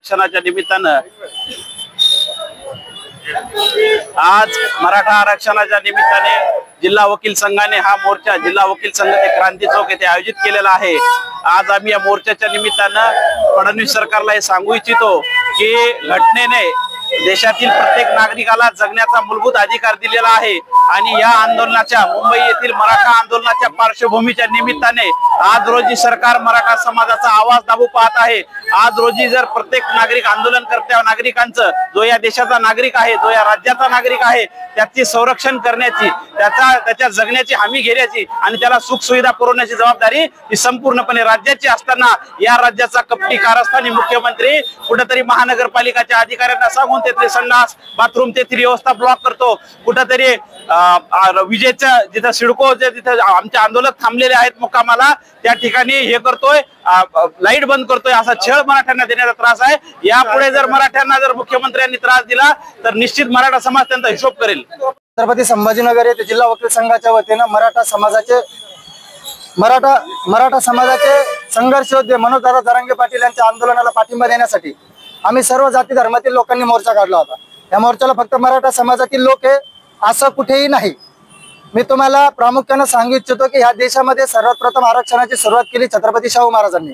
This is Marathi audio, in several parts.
आरक्षणाच्या निमित्तानं आज मराठा आरक्षणाच्या निमित्ताने जिल्हा वकील संघाने हा मोर्चा जिल्हा वकील संघ ते क्रांती चौक येथे आयोजित केलेला आहे। आज आम्ही या मोर्चाच्या निमित्तानं फडणवीस सरकारला हे सांगू इच्छितो की घटनेने देशातील प्रत्येक नागरिकाला जगण्याचा मूलभूत अधिकार दिलेला आहे आणि या आंदोलनाच्या मुंबई येथील मराठा आंदोलनाच्या पार्श्वभूमीच्या निमित्ताने आज रोजी सरकार मराठा समाजाचा आवाज दाबू पाहत आहे। आज रोजी जर प्रत्येक नागरिक आंदोलनकर्त्या नागरिकांचं जो या देशाचा नागरिक आहे जो या राज्याचा नागरिक आहे त्याची संरक्षण करण्याची त्याच्या जगण्याची हमी घेण्याची आणि त्याला सुख सुविधा पुरवण्याची जबाबदारी ही संपूर्णपणे राज्याची असताना या राज्याचा कपटी कारस्थानी मुख्यमंत्री कुठेतरी महानगरपालिकाच्या अधिकाऱ्यांना सांगून तेथील संडास बाथरूम तेथील व्यवस्था ब्लॉक करतो। कुठेतरी विजेच्या जिथे सिडको जिथे आमचे आंदोलक थांबलेले आहेत मुक्कामाला त्या ठिकाणी हे करतोय लाईट बंद करतोय असा छळ मराठ्यांना देण्याचा त्रास आहे। यापुढे जर मराठ्यांना जर मुख्यमंत्र्यांनी त्रास दिला तर निश्चित मराठा समाज त्यांचा हिशोब करेल। छत्रपती संभाजीनगर येथे जिल्हा वकील संघाच्या वतीने मराठा समाजाचे संघर्ष योद्धे मनोजदादा जरांगे पाटील यांच्या आंदोलनाला पाठिंबा देण्यासाठी आम्ही सर्व जाती धर्मातील लोकांनी मोर्चा काढला होता। या मोर्चाला फक्त मराठा समाजातील लोक आहे असं कुठेही नाही। मी तुम्हाला प्रामुख्याने सांगू इच्छितो की ह्या देशामध्ये सर्वात प्रथम आरक्षणाची सुरुवात केली छत्रपती शाहू महाराजांनी।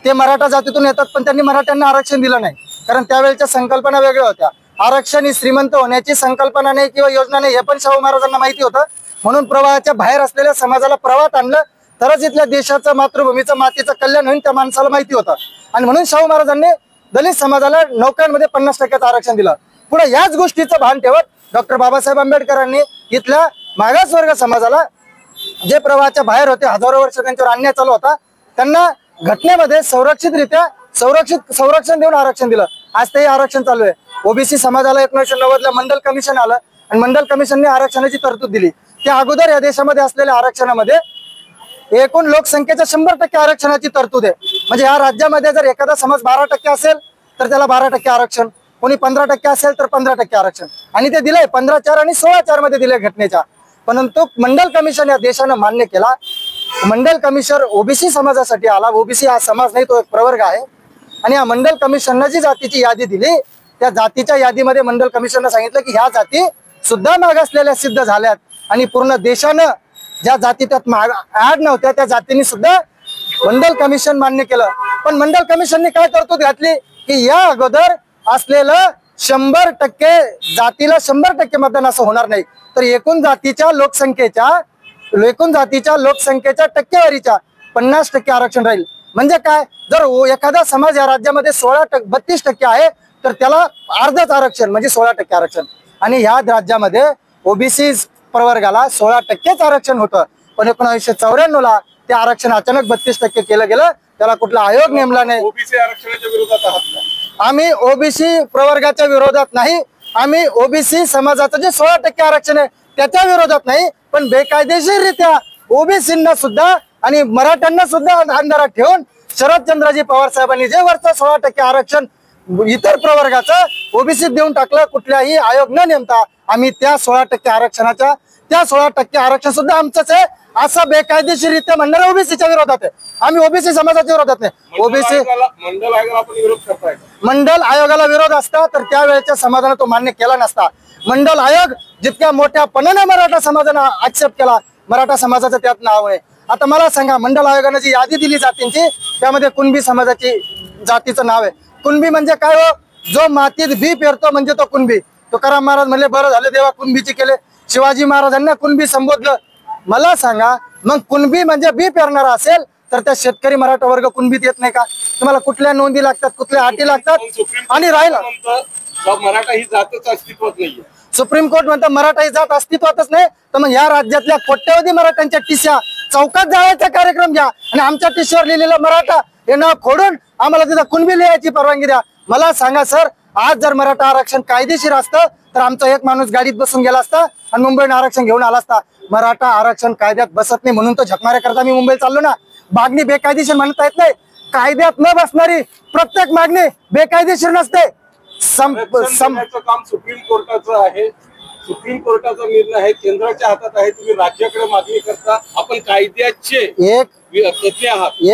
ते मराठा जातीतून येतात पण त्यांनी मराठ्यांना आरक्षण दिलं नाही कारण त्यावेळेच्या संकल्पना वेगळ्या होत्या। आरक्षण ही श्रीमंत होण्याची संकल्पना नाही किंवा योजना नाही हे पण शाहू महाराजांना माहिती होतं। म्हणून प्रवाहाच्या बाहेर असलेल्या समाजाला प्रवाहात आणलं तरच इथल्या देशाचं मातृभूमीचं मातीचं कल्याण होईल त्या माणसाला माहिती होतं आणि म्हणून शाहू महाराजांनी दलित समाजाला नोकऱ्यांमध्ये 50% आरक्षण दिलं। पुढे याच गोष्टीचं भान ठेवत डॉक्टर बाबासाहेब आंबेडकरांनी इथल्या मागासवर्ग समाजाला जे प्रवाहाच्या बाहेर होते हजारो वर्ष त्यांच्यावर अन्याय चालू होता त्यांना घटनेमध्ये संरक्षण देऊन आरक्षण दिलं। आज ते आरक्षण चालू आहे। ओबीसी समाजाला 1990 ला मंडल कमिशन आलं आणि मंडल कमिशनने आरक्षणाची तरतूद दिली। त्या अगोदर या देशामध्ये असलेल्या आरक्षणामध्ये एकूण लोकसंख्येच्या 100% आरक्षणाची तरतूद आहे। म्हणजे या राज्यामध्ये जर एखादा समाज 12% असेल तर त्याला 12% आरक्षण, कोणी 15% असेल तर 15% आरक्षण आणि ते दिलंय 15/4 आणि 16/4 मध्ये दिले घटनेच्या। परंतु मंडल कमिशन या देशानं मान्य केला। मंडल कमिशन ओबीसी समाजासाठी आला। ओबीसी हा समाज नाही तो एक प्रवर्ग आहे आणि या मंडल कमिशनने जी जातीची यादी दिली त्या जातीच्या यादीमध्ये मंडल कमिशनने सांगितलं की ह्या जाती सुद्धा मागासलेल्या सिद्ध झाल्यात आणि पूर्ण देशानं ज्या जाती त्यात ऍड नव्हत्या त्या जातींनी सुद्धा मंडल कमिशन मान्य केलं। पण मंडल कमिशनने काय तरतूद घातली की या अगोदर असलेलं 100% जातीला 100% मतदान असं होणार नाही तर एकूण जातीच्या लोकसंख्येच्या टक्केवारीच्या 50% आरक्षण राहील। म्हणजे काय जर एखादा समाज या राज्यामध्ये 32% आहे तर त्याला अर्धच आरक्षण म्हणजे 16% आरक्षण आणि ह्या राज्यामध्ये ओबीसी प्रवर्गाला 16% आरक्षण होतं। पण 1994 ला ते आरक्षण अचानक 32% केलं गेलं। त्याला कुठला आयोग नेमला नाही। ओबीसी आरक्षणाच्या विरोधात आहात का? आम्ही ओबीसी प्रवर्गाच्या विरोधात नाही। आम्ही ओबीसी समाजाचं जे 16% आरक्षण आहे त्याच्या विरोधात नाही पण बेकायदेशीररित्या ओबीसींना सुद्धा आणि मराठ्यांना सुद्धा अंधारात ठेवून शरदचंद्रजी पवार साहेबांनी जे वरचं 16% आरक्षण इतर प्रवर्गाचं ओबीसी देऊन टाकलं कुठल्याही आयोग न नेमता आम्ही त्या 16% आरक्षणाच्या त्या 16% आरक्षण सुद्धा आमचंच आहे असं बेकायदेशीररित्या म्हणणाऱ्या ओबीसीच्या विरोधात आहे। आम्ही ओबीसी समाजाच्या विरोधात नाही। ओबीसी मंडल आयोगाला आपण विरोध करताय। मंडल आयोगाला विरोध असता तर त्यावेळेच्या समाजाने तो मान्य केला नसता। मंडल आयोग जितक्या मोठ्यापणाने मराठा समाजाने ऍक्सेप्ट केला मराठा समाजाचं त्यात नाव आहे। आता मला सांगा मंडल आयोगाने जी यादी दिली जातींची त्यामध्ये कुणबी समाजाची जातीचं नाव आहे। कुणबी म्हणजे काय हो जो मातीत बी पेरतो म्हणजे तो कुणबी। तुकाराम महाराज म्हणले बरं झालं देवा कुणबीची केले। शिवाजी महाराजांना कुणबी संबोधलं। मला सांगा मग कुणबी म्हणजे बी पेरणारा असेल तर त्या शेतकरी मराठा वर्ग कुणबीत येत नाही का? तुम्हाला कुठल्या नोंदी लागतात कुठल्या अटी लागतात आणि राहिला मराठा ही जातच अस्तित्वात नाहीये। सुप्रीम कोर्ट म्हणतं मराठा ही जात अस्तित्वातच नाही तर मग या राज्यातल्या कोट्यवधी मराठ्यांच्या टिश्या चौकात जाळायचा कार्यक्रम घ्या आणि आमच्या टिश्यावर लिहिलेलं मराठा हे नाव खोडून आम्हाला तिथं कुणबी लिहायची परवानगी द्या। मला सांगा सर आज जर मराठा आरक्षण कायदेशीर असतं तर आमचा एक माणूस गाडीत बसून गेला असता आणि मुंबईने आरक्षण घेऊन आला असता। मराठा आरक्षण कायद्यात बसत नाही म्हणून तो झकमाऱ्या करता मी मुंबईत चाललो ना। मागणी बेकायदेशीर म्हणता येत नाही। कायद्यात न बसणारी प्रत्येक मागणी बेकायदेशीर नसते। काम सुप्रीम कोर्टाचं आहे। सुप्रीम कोर्टाचा निर्णय आहे केंद्राच्या हातात आहे। तुम्ही राज्याकडे मागणी करता। आपण कायद्याचे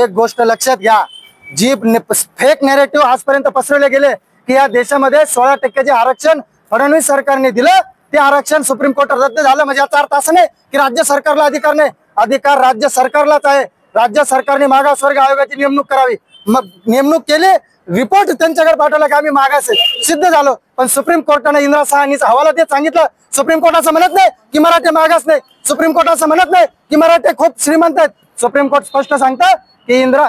एक गोष्ट लक्षात घ्या जी फेक नॅरेटिव्ह आजपर्यंत पसरवले गेले की या देशामध्ये 16% आरक्षण फडणवीस सरकारने दिलं, ते आरक्षण सुप्रीम कोर्टात रद्द झालं, म्हणजे याचा अर्थ असं नाही की राज्य सरकारला अधिकार नाही, अधिकार राज्य सरकारलाच आहे. राज्य सरकारने मागासवर्ग आयोगाची नेमणूक करावी, मग नेमणूक केली, रिपोर्ट त्यांच्याकडे पाठवला की आम्ही मागास आहे, सिद्ध झालो. पण सुप्रीम कोर्टाने इंदिरा साहनीचा हवाला देत सांगितलं, सुप्रीम कोर्ट असं म्हणत नाही की मराठे मागास नाही, सुप्रीम कोर्ट असं म्हणत नाही की मराठे खूप श्रीमंत आहेत. सुप्रीम कोर्ट स्पष्ट सांगतं की इंदिरा